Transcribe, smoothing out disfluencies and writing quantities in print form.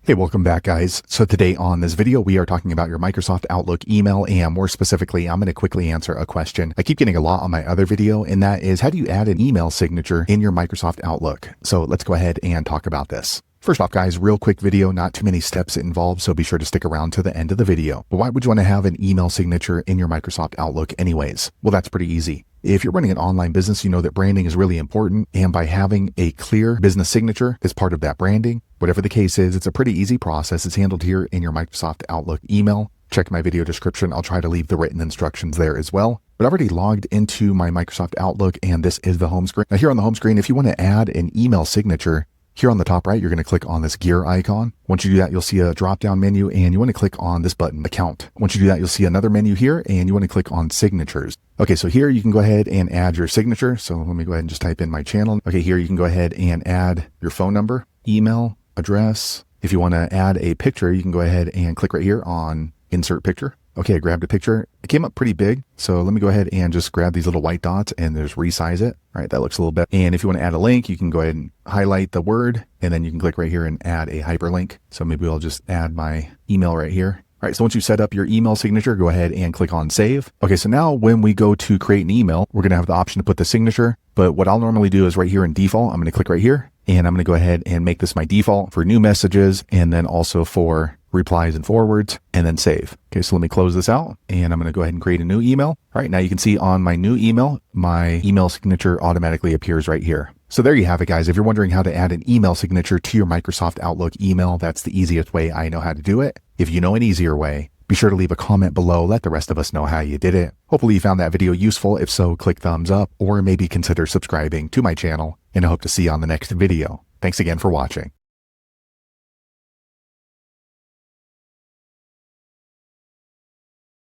Hey, welcome back, guys. So today on this video, we are talking about your Microsoft Outlook email, and more specifically, I'm going to quickly answer a question I keep getting a lot on my other video, and that is, how do you add an email signature in your Microsoft Outlook? So let's go ahead and talk about this. First off, guys, real quick video, not too many steps involved, so be sure to stick around to the end of the video. But why would you want to have an email signature in your Microsoft Outlook anyways? Well, that's pretty easy. If you're running an online business, you know that branding is really important, and by having a clear business signature as part of that branding, whatever the case is, it's a pretty easy process. It's handled here in your Microsoft Outlook email. Check my video description. I'll try to leave the written instructions there as well. But I've already logged into my Microsoft Outlook, and this is the home screen. Now here on the home screen, if you want to add an email signature, here on the top right, you're going to click on this gear icon. Once you do that, you'll see a drop-down menu, and you want to click on this button, Account. Once you do that, you'll see another menu here, and you want to click on Signatures. Okay, so here you can go ahead and add your signature. So let me go ahead and just type in my channel. Okay, here you can go ahead and add your phone number, email, address. If you want to add a picture, you can go ahead and click right here on Insert Picture. Okay, I grabbed a picture. It came up pretty big, so let me go ahead and just grab these little white dots and just resize it. All right, that looks a little better. And if you want to add a link, you can go ahead and highlight the word, and then you can click right here and add a hyperlink. So maybe I'll just add my email right here. All right, so once you set up your email signature, go ahead and click on Save. Okay, so now when we go to create an email, we're going to have the option to put the signature. But what I'll normally do is right here in default, I'm going to click right here, and I'm going to go ahead and make this my default for new messages, and then also for replies and forwards, and then save. Okay, so let me close this out, and I'm going to go ahead and create a new email. All right, now you can see on my new email, my email signature automatically appears right here. So there you have it, guys. If you're wondering how to add an email signature to your Microsoft Outlook email, that's the easiest way I know how to do it. If you know an easier way, be sure to leave a comment below. Let the rest of us know how you did it. Hopefully you found that video useful. If so, click thumbs up, or maybe consider subscribing to my channel, and I hope to see you on the next video. Thanks again for watching.